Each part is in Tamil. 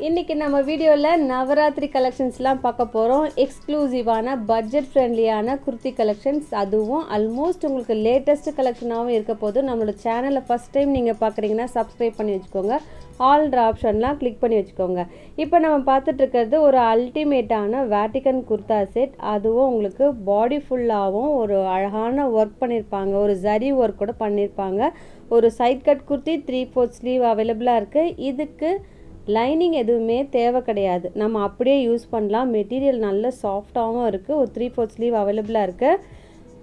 இன்றைக்கி நம்ம வீடியோவில் நவராத்திரி கலெக்ஷன்ஸ்லாம் பார்க்க போகிறோம். எக்ஸ்க்ளூசிவான பட்ஜெட் ஃப்ரெண்ட்லியான குர்த்தி கலெக்ஷன்ஸ், அதுவும் ஆல்மோஸ்ட் உங்களுக்கு லேட்டஸ்ட் கலெக்ஷனாகவும் இருக்க போது. நம்மளோட சேனலை ஃபஸ்ட் டைம் நீங்கள் பார்க்குறீங்கன்னா சப்ஸ்கிரைப் பண்ணி வச்சுக்கோங்க, ஆல்ன்ற ஆப்ஷன்லாம் கிளிக் பண்ணி வச்சுக்கோங்க. இப்போ நம்ம பார்த்துட்ருக்கிறது ஒரு அல்டிமேட்டான வேட்டிக்கன் குர்தா செட். அதுவும் உங்களுக்கு பாடி ஃபுல்லாகவும் ஒரு அழகான ஒர்க் பண்ணியிருப்பாங்க, ஒரு ஜரி ஒர்க் கூட பண்ணியிருப்பாங்க. ஒரு சைட் கட் குர்த்தி 3/4 ஸ்லீவ் அவைலபிளாக இருக்குது. இதுக்கு லைனிங் எதுவுமே தேவை கிடையாது, நம்ம அப்படியே யூஸ் பண்ணலாம். மெட்டீரியல் நல்ல சாஃப்டாகவும் இருக்குது. ஒரு 3/4 ஸ்லீவ் அவைலபிளாக இருக்குது.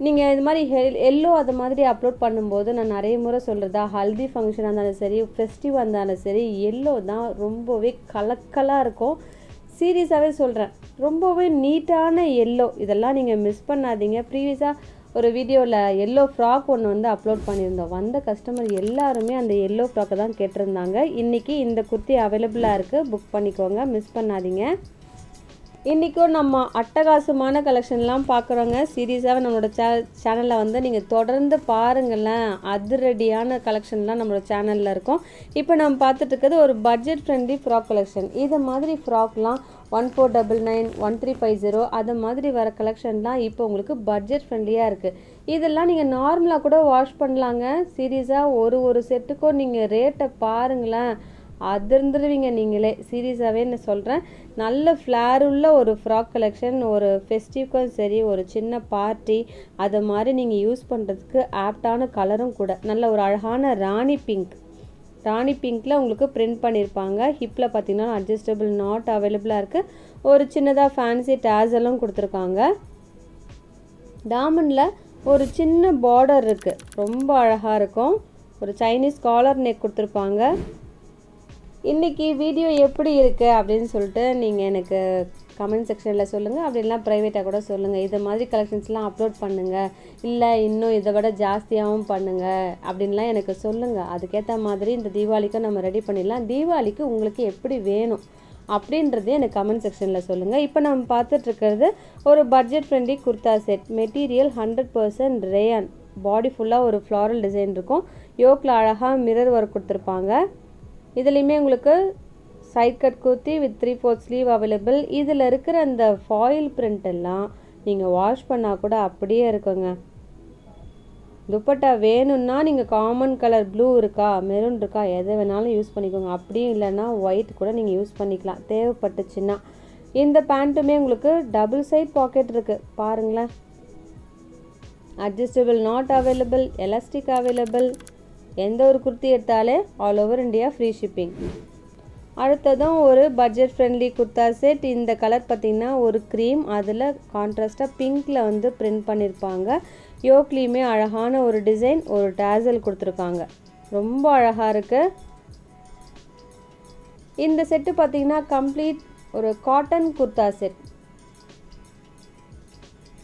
நீங்கள் இது மாதிரி எல்லோ அது மாதிரி அப்லோட் பண்ணும்போது நான் நிறைய முறை சொல்கிறதா, ஹல்தி ஃபங்க்ஷனாக இருந்தாலும் சரி, ஃபெஸ்டிவ் இருந்தாலும் சரி, எல்லோ தான் ரொம்பவே கலக்கலாக இருக்கும். சீரியஸாகவே சொல்கிறேன், ரொம்பவே நீட்டான எல்லோ. இதெல்லாம் நீங்கள் மிஸ் பண்ணாதீங்க. ப்ரீவியஸாக ஒரு வீடியோவில் எல்லோ ஃப்ராக் ஒன்று வந்து அப்லோட் பண்ணியிருந்தோம். வந்த கஸ்டமர் எல்லாருமே அந்த எல்லோ ஃப்ராக்கை தான் கேட்டிருந்தாங்க. இன்றைக்கி இந்த குர்த்தி அவைலபிளாக இருக்குது, புக் பண்ணிக்கோங்க, மிஸ் பண்ணாதீங்க. இன்றைக்கும் நம்ம அட்டகாசமான கலெக்ஷன்லாம் பார்க்குறோங்க. சீரியஸாக நம்மளோட சேனலில் வந்து நீங்கள் தொடர்ந்து பாருங்களேன், அதிரடியான கலெக்ஷன்லாம் நம்மளோட சேனலில் இருக்கும். இப்போ நம்ம பார்த்துட்ருக்கிறது ஒரு பட்ஜெட் ஃப்ரெண்ட்லி ஃப்ராக் கலெக்ஷன். இது மாதிரி ஃப்ராக்லாம் 1499, 1350 அது மாதிரி வர கலெக்ஷன்லாம் இப்போ உங்களுக்கு பட்ஜெட் ஃப்ரெண்ட்லியாக இருக்குது. இதெல்லாம் நீங்கள் நார்மலாக கூட வாஷ் பண்ணலாங்க. சீரியஸாக ஒரு செட்டுக்கும் நீங்கள் ரேட்டை பாருங்களேன், அதிர்ந்துருவீங்க நீங்களே. சீரியஸாகவே நான் சொல்கிறேன், நல்ல ஃப்ளார் உள்ள ஒரு ஃப்ராக் கலெக்ஷன். ஒரு ஃபெஸ்டிவ்க்கும் சரி, ஒரு சின்ன பார்ட்டி அது மாதிரி நீங்கள் யூஸ் பண்ணுறதுக்கு ஆப்டான கலரும் கூட. நல்ல ஒரு அழகான ராணி பிங்க்கில் உங்களுக்கு பிரிண்ட் பண்ணியிருப்பாங்க. ஹிப்பில் பார்த்தீங்கன்னா அட்ஜஸ்டபிள் நாட் அவைலபிளாக இருக்குது. ஒரு சின்னதாக ஃபேன்சி டேசலும் கொடுத்துருக்காங்க. டாமண்டில் ஒரு சின்ன பார்டர் இருக்குது, ரொம்ப அழகாக இருக்கும். ஒரு சைனீஸ் காலர் நெக் கொடுத்துருப்பாங்க. இன்றைக்கி வீடியோ எப்படி இருக்குது அப்படின்னு சொல்லிட்டு நீங்கள் எனக்கு கமெண்ட் செக்ஷனில் சொல்லுங்கள். அப்படின்லாம் ப்ரைவேட்டாக கூட சொல்லுங்கள். இது மாதிரி கலெக்ஷன்ஸ்லாம் அப்லோட் பண்ணுங்கள், இல்லை இன்னும் இதை விட ஜாஸ்தியாகவும் பண்ணுங்கள் அப்படின்லாம் எனக்கு சொல்லுங்கள். அதுக்கேற்ற மாதிரி இந்த தீபாவளிக்கும் நம்ம ரெடி பண்ணிடலாம். தீபாவளிக்கு உங்களுக்கு எப்படி வேணும் அப்படின்றதே எனக்கு கமெண்ட் செக்ஷனில் சொல்லுங்கள். இப்போ நம்ம பார்த்துட்ருக்கிறது ஒரு budget friendly kurta set. Material 100% rayon. Body ஃபுல்லாக ஒரு ஃப்ளாரல் டிசைன் இருக்கும். யோக்கில் அழகாக மிரர் ஒர்க் கொடுத்துருப்பாங்க. இதுலேயுமே உங்களுக்கு side cut kurti with 3/4 sleeve available. இதில் இருக்கிற அந்த ஃபாயில் பிரிண்ட் எல்லாம் நீங்கள் வாஷ் பண்ணால் கூட அப்படியே இருக்குங்க. துப்பட்டா வேணும்னா நீங்கள் காமன் கலர் ப்ளூ இருக்கா, மெரூன் இருக்கா, எதை வேணாலும் யூஸ் பண்ணிக்கோங்க. அப்படியும் இல்லைன்னா ஒயிட் கூட நீங்கள் யூஸ் பண்ணிக்கலாம் தேவைப்பட்டுச்சுன்னா. இந்த பேண்ட்டுமே உங்களுக்கு டபுள் சைட் பாக்கெட் இருக்குது பாருங்களேன். Adjustable not available, elastic available. எந்த ஒரு குர்த்தி எடுத்தாலே all over India free shipping. அடுத்ததும் ஒரு பட்ஜெட் ஃப்ரெண்ட்லி குர்தா செட். இந்த கலர் பார்த்திங்கன்னா ஒரு க்ரீம், அதில் கான்ட்ராஸ்டாக பிங்க்கில் வந்து பிரிண்ட் பண்ணியிருப்பாங்க. யோக்லேயுமே அழகான ஒரு டிசைன், ஒரு டேசல் கொடுத்துருக்காங்க, ரொம்ப அழகாக இருக்குது. இந்த செட்டு பார்த்திங்கன்னா கம்ப்ளீட் ஒரு காட்டன் குர்தா செட்.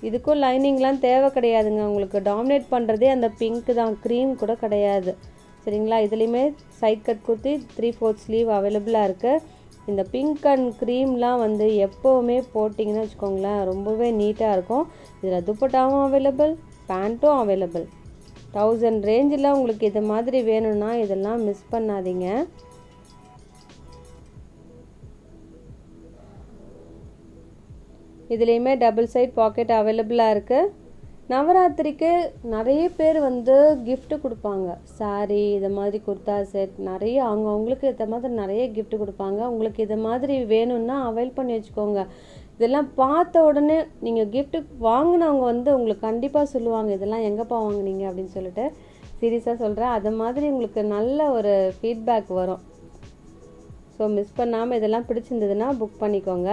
இதுக்கும் லைனிங்லாம் தேவை கிடையாதுங்க. உங்களுக்கு டாமினேட் பண்ணுறதே அந்த பிங்க்கு தான், க்ரீம் கூட கிடையாது, சரிங்களா. இதுலேயுமே சைட் கட் குர்த்தி 3/4 ஸ்லீவ் அவைலபிளாக இருக்குது. இந்த பிங்க் அண்ட் க்ரீம்லாம் வந்து எப்போவுமே போட்டிங்கன்னு வச்சுக்கோங்களேன், ரொம்பவே நீட்டாக இருக்கும். இதில் துப்பட்டாவும் அவைலபிள், பேண்ட்டும் அவைலபிள். 1000 ரேஞ்சில் உங்களுக்கு இது மாதிரி வேணும்னா இதெல்லாம் மிஸ் பண்ணாதீங்க. இதுலேயுமே டபுள் சைட் பாக்கெட் அவைலபிளாக இருக்குது. நவராத்திரிக்கு நிறைய பேர் வந்து gift கொடுப்பாங்க. சாரீ, இது மாதிரி குர்தா செட் நிறைய அவங்களுக்கு இந்த மாதிரி நிறைய gift கொடுப்பாங்க. உங்களுக்கு இது மாதிரி வேணும்னா அவைல் பண்ணி வச்சுக்கோங்க. இதெல்லாம் பார்த்த உடனே நீங்கள் gift வாங்கினவங்க வந்து உங்களுக்கு கண்டிப்பாக சொல்லுவாங்க, இதெல்லாம் எங்கேப்பா வாங்கினீங்க அப்படின்னு சொல்லிட்டு. சீரியஸாக சொல்கிறேன், அது மாதிரி உங்களுக்கு நல்ல ஒரு ஃபீட்பேக் வரும். ஸோ மிஸ் பண்ணாமல் இதெல்லாம் பிடிச்சிருந்ததுன்னா புக் பண்ணிக்கோங்க.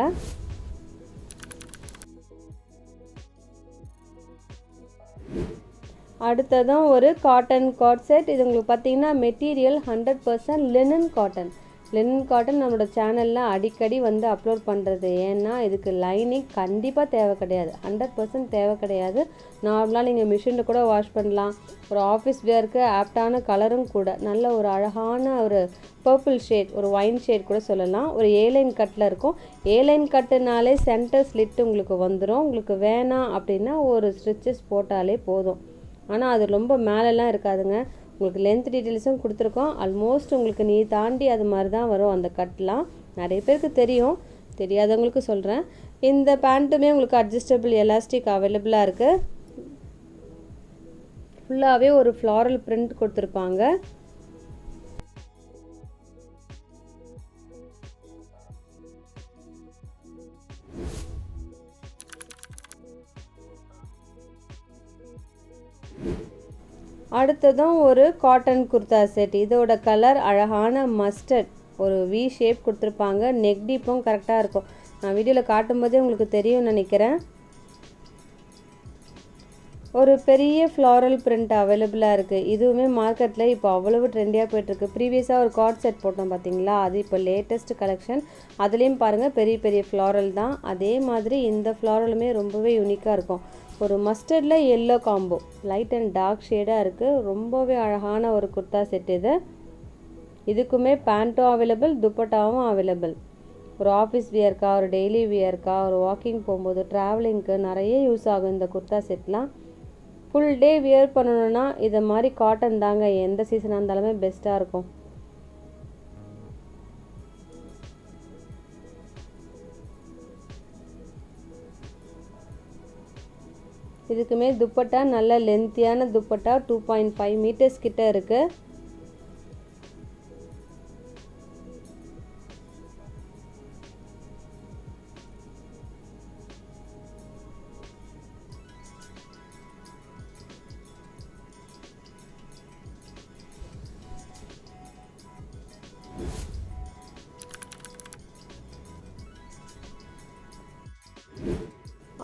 அடுத்ததும் ஒரு காட்டன் காட் செட். இது உங்களுக்கு பார்த்தீங்கன்னா மெட்டீரியல் 100% லினன் காட்டன். நம்மளோட சேனலில் அடிக்கடி வந்து அப்லோட் பண்ணுறது. ஏன்னா இதுக்கு லைனிங் கண்டிப்பாக தேவை கிடையாது, 100% தேவை கிடையாது. நார்மலாக நீங்கள் மிஷினில் கூட வாஷ் பண்ணலாம். ஒரு ஆஃபீஸ் வேருக்கு ஆப்டான கலரும் கூட. நல்ல ஒரு அழகான ஒரு பர்பிள் ஷேட், ஒரு ஒயின் ஷேட் கூட சொல்லலாம். ஒரு ஏலைன் கட்டில் இருக்கும். ஏலைன் கட்டுனாலே சென்டர் ஸ்லிட் உங்களுக்கு வந்துடும். உங்களுக்கு வேணாம் அப்படின்னா ஒரு ஸ்டிச்சஸ் போட்டாலே போதும். ஆனால் அது ரொம்ப மேலெலாம் இருக்காதுங்க. உங்களுக்கு லென்த் டீட்டெயில்ஸும் கொடுத்துருக்கோம். ஆல்மோஸ்ட் உங்களுக்கு நீ தாண்டி அது மாதிரி தான் வரும் அந்த கட்லாம். நிறைய பேருக்கு தெரியும், தெரியாதவங்களுக்கு சொல்கிறேன். இந்த பேண்ட்டுமே உங்களுக்கு அட்ஜஸ்டபிள் எலாஸ்டிக் அவைலபிளாக இருக்குது. ஃபுல்லாகவே ஒரு ஃப்ளாரல் பிரிண்ட் கொடுத்துருப்பாங்க. அடுத்ததும் ஒரு காட்டன் குர்தா செட். இதோட கலர் அழகான மஸ்டர்ட், ஒரு வி ஷேப் கொடுத்துருப்பாங்க. நெக் டீப்பும் கரெக்டாக இருக்கும். நான் வீடியோவில் காட்டும்போதே உங்களுக்கு தெரியும்னு நினைக்கிறேன். ஒரு பெரிய ஃப்ளாரல் பிரிண்ட் அவைலபிளாக இருக்குது. இதுவுமே மார்க்கெட்டில் இப்போ அவ்வளவு ட்ரெண்டியாக போய்ட்டுருக்கு. ப்ரீவியஸாக ஒரு கார்ட் செட் போட்டோம் பார்த்தீங்களா, அது இப்போ லேட்டஸ்ட் கலெக்ஷன். அதுலேயும் பாருங்கள் பெரிய பெரிய ஃப்ளாரல் தான். அதே மாதிரி இந்த ஃப்ளாரலுமே ரொம்பவே யூனிக்காக இருக்கும். ஒரு மஸ்டர்டில் yellow combo, light and dark ஷேடாக இருக்குது. ரொம்பவே அழகான ஒரு குர்தா செட் இது. இதுக்குமே பேண்ட்டும் அவைலபிள், துப்பட்டாவும் அவைலபிள். ஒரு ஆஃபீஸ் வியர்க்கா, ஒரு டெய்லி வியர்க்கா, ஒரு வாக்கிங் போகும்போது, ட்ராவலிங்க்கு நிறைய யூஸ் ஆகும் இந்த குர்தா செட்லாம். ஃபுல் டே வியர் பண்ணணுன்னா இதை மாதிரி காட்டன் தாங்க எந்த சீசனாக இருந்தாலுமே பெஸ்ட்டாக இருக்கும். இதுக்குமே துப்பட்டா நல்ல லென்த்தியான துப்பட்டா, 2.5 மீட்டர்ஸ் கிட்ட இருக்குது.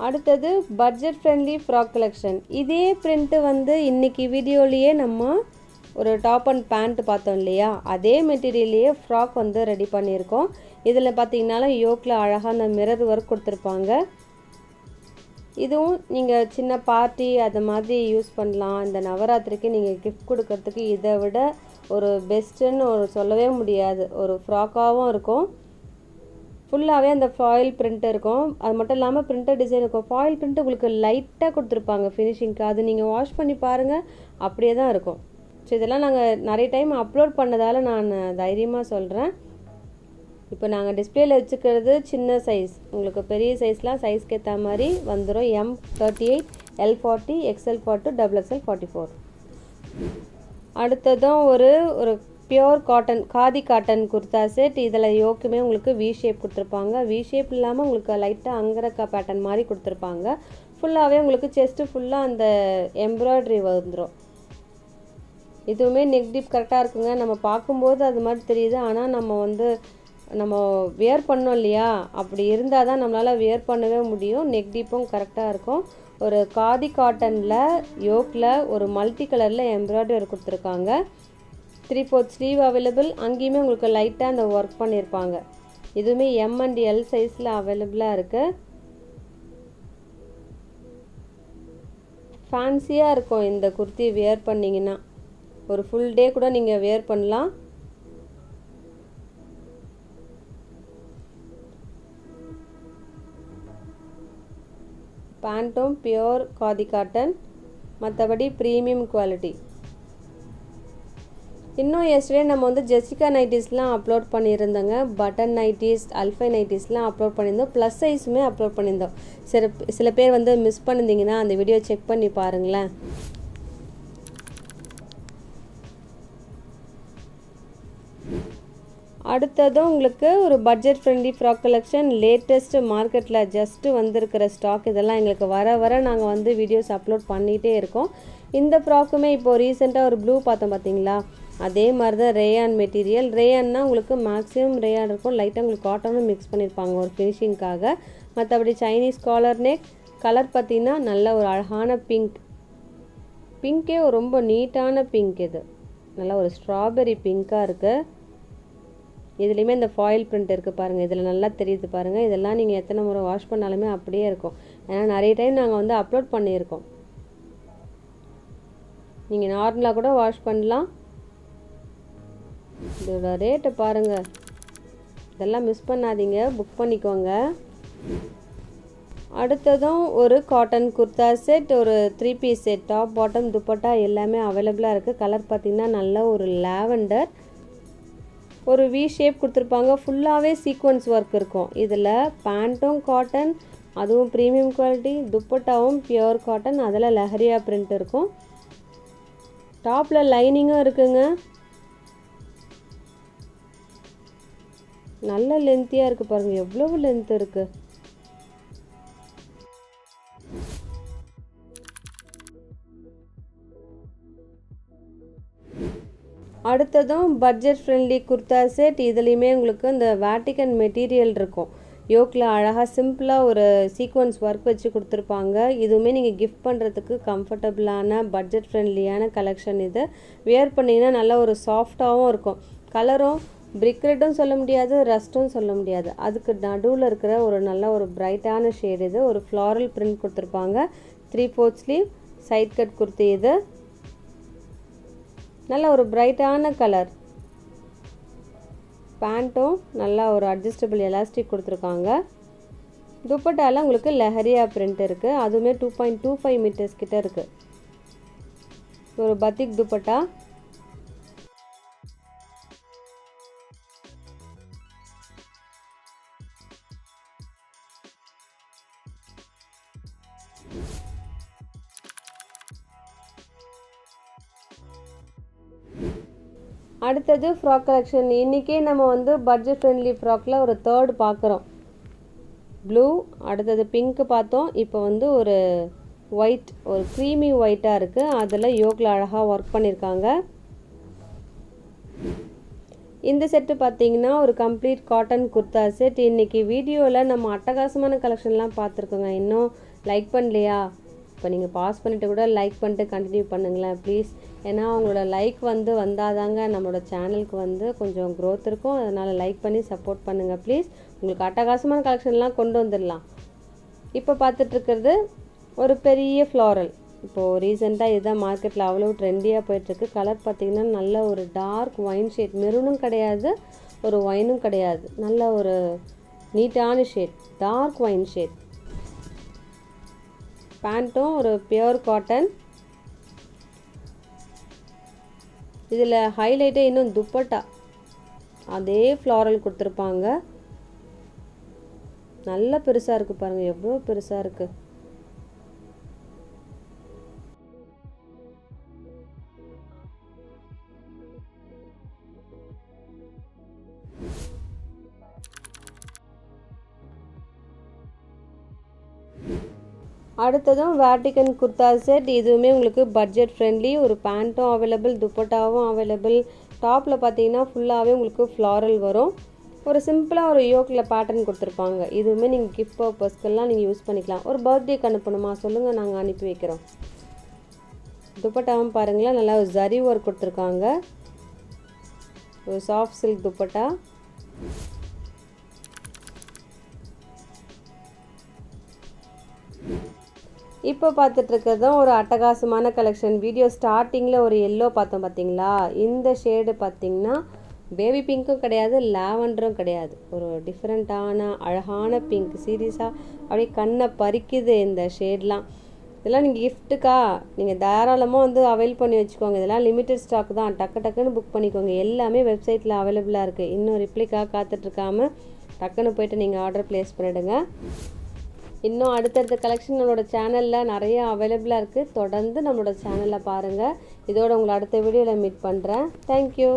அடுத்தது பட்ஜெட் ஃப்ரெண்ட்லி ஃப்ராக் கலெக்ஷன். இதே பிரிண்ட்டு வந்து இன்றைக்கி வீடியோலேயே நம்ம ஒரு டாப் அண்ட் பேண்ட் பார்த்தோம் இல்லையா, அதே மெட்டீரியல்லையே ஃப்ராக் வந்து ரெடி பண்ணியிருக்கோம். இதில் பார்த்தீங்கன்னாலும் யோக்கில் அழகாக அந்த மிரர் ஒர்க் கொடுத்துருப்பாங்க. இதுவும் நீங்கள் சின்ன பார்ட்டி அது மாதிரி யூஸ் பண்ணலாம். இந்த நவராத்திரிக்கு நீங்கள் கிஃப்ட் கொடுக்கறதுக்கு இதை விட ஒரு பெஸ்ட்டுன்னு சொல்லவே முடியாது. ஒரு ஃப்ராக்காகவும் இருக்கும். ஃபுல்லாகவே அந்த ஃபாயில் பிரிண்ட் இருக்கும். அது மட்டும் இல்லாமல் பிரிண்டட் டிசைன் இருக்கும். ஃபாயில் பிரிண்ட் உங்களுக்கு லைட்டாக கொடுத்துருப்பாங்க ஃபினிஷிங்க்கு. அது நீங்கள் வாஷ் பண்ணி பாருங்கள், அப்படியே தான் இருக்கும். ஸோ இதெல்லாம் நாங்கள் நிறைய டைம் அப்லோட் பண்ணதால் நான் தைரியமாக சொல்கிறேன். இப்போ நாங்கள் டிஸ்பிளேயில் வச்சுக்கிறது சின்ன சைஸ். உங்களுக்கு பெரிய சைஸ்லாம் சைஸ்க்கு ஏற்ற மாதிரி வந்துடும். M38, L40, XL42, XXL 44. அடுத்ததும் ஒரு pure cotton, khadi cotton kurta set. இதில் யோக்குமே உங்களுக்கு வி ஷேப் கொடுத்துருப்பாங்க. வி ஷேப் இல்லாமல் உங்களுக்கு லைட்டாக அங்கரக்கா பேட்டர்ன் மாதிரி கொடுத்துருப்பாங்க. ஃபுல்லாகவே உங்களுக்கு செஸ்ட்டு ஃபுல்லாக அந்த எம்ப்ராய்டரி வந்துடும். இதுவுமே நெக் டீப் கரெக்டாக இருக்குங்க. நம்ம பார்க்கும்போது அது மாதிரி தெரியுது, ஆனால் நம்ம வியர் பண்ணோம் இல்லையா, அப்படி இருந்தால் தான் நம்மளால் வியர் பண்ணவே முடியும். நெக் டீப்பும் கரெக்டாக இருக்கும். ஒரு காதி காட்டனில் யோக்கில் ஒரு மல்டி கலரில் எம்ப்ராய்டரி கொடுத்துருக்காங்க. 3/4 ஸ்லீவ் அவைலபிள். அங்கேயுமே உங்களுக்கு லைட்டாக அந்த ஒர்க் பண்ணியிருப்பாங்க. இதுவுமே M and L சைஸில் அவைலபிளாக இருக்குது. ஃபேன்சியாக இருக்கும் இந்த குர்த்தி வியர் பண்ணிங்கன்னா. ஒரு ஃபுல் டே கூட நீங்கள் வியர் பண்ணலாம். பேண்ட்டும் பியோர் காதி காட்டன், மற்றபடி ப்ரீமியம் குவாலிட்டி. இன்னும் எஸ்டர்டே நம்ம வந்து ஜெசிகா நைட்டிஸ்லாம் அப்லோட் பண்ணியிருந்தோங்க. பட்டன் நைட்டிஸ், அல்ஃபை நைட்டிஸ்லாம் அப்லோட் பண்ணியிருந்தோம். ப்ளஸ் சைஸுமே அப்லோட் பண்ணியிருந்தோம். சில பேர் வந்து மிஸ் பண்ணியிருந்தீங்கன்னா அந்த வீடியோ செக் பண்ணி பாருங்களேன். அடுத்ததும் உங்களுக்கு ஒரு budget friendly frock collection. Latest மார்க்கெட்டில் ஜஸ்ட்டு வந்திருக்கிற ஸ்டாக். இதெல்லாம் எங்களுக்கு வர நாங்கள் வந்து வீடியோஸ் அப்லோட் பண்ணிகிட்டே இருக்கோம். இந்த ஃப்ராக்குமே இப்போது ரீசெண்டாக ஒரு ப்ளூ பார்த்தோம் பார்த்தீங்களா, அதே மாதிரி தான் ரேயான் மெட்டீரியல். ரேயான்னா உங்களுக்கு மேக்ஸிமம் ரேயான் இருக்கும். லைட்டாக உங்களுக்கு காட்டனும் மிக்ஸ் பண்ணியிருப்பாங்க ஒரு ஃபினிஷிங்காக. மற்றபடி சைனீஸ் காலர் நெக். கலர் பார்த்திங்கன்னா நல்ல ஒரு அழகான பிங்க்கே ரொம்ப நீட்டான பிங்க். இது நல்லா ஒரு ஸ்ட்ராபெரி பிங்க்காக இருக்குது. இதுலேயுமே இந்த ஃபாயில் பிரிண்ட் இருக்குது பாருங்கள். இதில் நல்லா தெரியுது பாருங்கள். இதெல்லாம் நீங்கள் எத்தனை முறை வாஷ் பண்ணாலுமே அப்படியே இருக்கும். ஏன்னா நிறைய டைம் நாங்கள் வந்து அப்லோட் பண்ணியிருக்கோம். நீங்கள் நார்மலாக கூட வாஷ் பண்ணலாம். இதோட ரேட்டை பாருங்கள். இதெல்லாம் மிஸ் பண்ணாதீங்க, புக் பண்ணிக்கோங்க. அடுத்ததும் ஒரு காட்டன் குர்தா செட், ஒரு 3 piece set. Top bottom dupatta எல்லாமே அவைலபிளாக இருக்குது. கலர் பார்த்திங்கன்னா நல்ல ஒரு லாவெண்டர். ஒரு வி ஷேப் கொடுத்துருப்பாங்க. ஃபுல்லாகவே சீக்வன்ஸ் ஒர்க் இருக்கும். இதில் பேண்ட்டும் காட்டன், அதுவும் ப்ரீமியம் குவாலிட்டி. துப்பட்டாவும் பியூர் காட்டன், அதில் லஹரியா பிரிண்ட் இருக்கும். டாப்பில் லைனிங்கும் இருக்குங்க. நல்ல லென்த்தியாக இருக்குது பாருங்கள், எவ்வளவு லென்த் இருக்குது. அடுத்ததும் பட்ஜெட் ஃப்ரெண்ட்லி குர்தா செட். இதுலேயுமே உங்களுக்கு இந்த வேட்டிக்கன் மெட்டீரியல் இருக்கும். யோக்கில் அழகாக சிம்பிளாக ஒரு சீக்வன்ஸ் ஒர்க் வச்சு கொடுத்துருப்பாங்க. இதுவுமே நீங்கள் கிஃப்ட் பண்ணுறதுக்கு கம்ஃபர்டபுளான பட்ஜெட் ஃப்ரெண்ட்லியான கலெக்ஷன். இது வியர் பண்ணிங்கன்னா நல்ல ஒரு சாஃப்டாகவும் இருக்கும். கலரும் பிரிக் ரெட்டும் சொல்ல முடியாது, ரஸ்ட்டும் சொல்ல முடியாது. அதுக்கு நடுவில் இருக்கிற ஒரு நல்ல ஒரு பிரைட்டான ஷேட் இது. ஒரு ஃப்ளாரல் பிரிண்ட் கொடுத்துருப்பாங்க. 3/4 ஸ்லீவ் சைட் கட் குர்த்தி. இது நல்ல ஒரு பிரைட்டான கலர். பேண்ட்டும் நல்லா ஒரு அட்ஜஸ்டபிள் எலாஸ்டிக் கொடுத்துருக்காங்க. துப்பட்டாலாம் உங்களுக்கு லஹரியா பிரிண்ட் இருக்குது. அதுவுமே 2.25 மீட்டர்ஸ் கிட்ட இருக்குது. ஒரு பத்திக் துப்பட்டா. அடுத்தது ஃப்ராக் கலெக்ஷன். இன்றைக்கே நம்ம வந்து பட்ஜெட் ஃப்ரெண்ட்லி ஃப்ராக்கில் ஒரு தேர்ட் பார்க்குறோம். ப்ளூ, அடுத்தது பிங்க்கு பார்த்தோம். இப்போ வந்து ஒரு ஒயிட், ஒரு க்ரீமி ஒயிட்டாக இருக்குது. அதில் யோக்கில் அழகாக ஒர்க் பண்ணியிருக்காங்க. இந்த செட்டு பார்த்தீங்கன்னா ஒரு கம்ப்ளீட் காட்டன் குர்தா செட். இன்றைக்கி வீடியோவில் நம்ம அட்டகாசமான கலெக்ஷன்லாம் பார்த்துருக்கோங்க. இன்னும் லைக் பண்ணலையா? இப்போ நீங்கள் பாஸ் பண்ணிவிட்டு கூட லைக் பண்ணிட்டு கண்டினியூ பண்ணுங்களேன் ப்ளீஸ். ஏன்னா அவங்களோட லைக் வந்து வந்தாதாங்க நம்மளோட சேனலுக்கு வந்து கொஞ்சம் க்ரோத் இருக்கும். அதனால் லைக் பண்ணி சப்போர்ட் பண்ணுங்கள் ப்ளீஸ். உங்களுக்கு அட்டகாசமான கலெக்ஷன்லாம் கொண்டு வந்துடலாம். இப்போ பார்த்துட்ருக்கிறது ஒரு பெரிய ஃப்ளாரல். இப்போது ரீசெண்டாக இதுதான் மார்க்கெட்டில் அவ்வளோ ட்ரெண்டியாக போயிட்டுருக்கு. கலர் பார்த்திங்கன்னா நல்ல ஒரு டார்க் ஒயின் ஷேட். மெரூனும் கிடையாது, ஒரு ஒயினும் கிடையாது. நல்ல ஒரு நீட்டான ஷேட், டார்க் ஒயின் ஷேட். பேண்ட்டும் ஒரு பியூர் காட்டன். இதில் ஹைலைட்டே இன்னும் துப்பட்டா அதே ஃப்ளாரல் கொடுத்துருப்பாங்க. நல்ல பெருசாக இருக்குது பாருங்கள், எவ்வளோ பெருசாக இருக்குது. அடுத்ததும் வேட்டிக்கன் குர்தா செட். இதுவுமே உங்களுக்கு பட்ஜெட் ஃப்ரெண்ட்லி. ஒரு பேண்ட்டும் அவைலபிள், துப்பட்டாவும் அவைலபிள். டாப்பில் பார்த்தீங்கன்னா ஃபுல்லாகவே உங்களுக்கு ஃப்ளாரல் வரும். ஒரு சிம்பிளாக ஒரு யோக்கில் பேட்டர்ன் கொடுத்துருப்பாங்க. இதுவுமே நீங்கள் கிஃப்ட் பர்பஸ்க்கெல்லாம் நீங்கள் யூஸ் பண்ணிக்கலாம். ஒரு பர்த்டேக்கு அனுப்பணுமா சொல்லுங்கள், நாங்கள் அனுப்பி வைக்கிறோம். துப்பட்டாவும் பாருங்களேன், நல்லா ஒரு ஜரி ஒர்க் கொடுத்துருக்காங்க. ஒரு சாஃப்ட் சில்க் துப்பட்டா. இப்போ பார்த்துட்ருக்கிறதும் ஒரு அட்டகாசமான கலெக்ஷன். வீடியோ ஸ்டார்டிங்கில் ஒரு எல்லோ பார்த்தோம் பார்த்தீங்களா? இந்த ஷேடு பார்த்திங்கன்னா பேபி பிங்க்கும் கிடையாது, லாவெண்டரும் கிடையாது. ஒரு டிஃப்ரெண்ட்டான அழகான பிங்க். சீரியஸாக அப்படியே கண்ணை பறிக்குது இந்த ஷேட்லாம். இதெல்லாம் நீங்கள் கிஃப்ட்டுக்கா நீங்கள் தாராளமாக வந்து அவைல் பண்ணி வச்சுக்கோங்க. இதெல்லாம் லிமிட்டட் ஸ்டாக் தான், டக்கு டக்குன்னு புக் பண்ணிக்கோங்க. எல்லாமே வெப்சைட்டில் அவைலபிளாக இருக்குது. இன்னும் ரிப்ளைக்காக காத்துட்ருக்காமல் டக்குன்னு போய்ட்டு நீங்கள் ஆர்டர் ப்ளேஸ் பண்ணிவிடுங்க. இன்னும் அடுத்தடுத்த கலெக்ஷன் நம்மளோட சேனலில் நிறைய அவைலபிளாக இருக்குது. தொடர்ந்து நம்மளோட சேனலில் பாருங்கள். இதோட உங்களை அடுத்த வீடியோவில் மீட் பண்ணுறேன். தேங்க்யூ.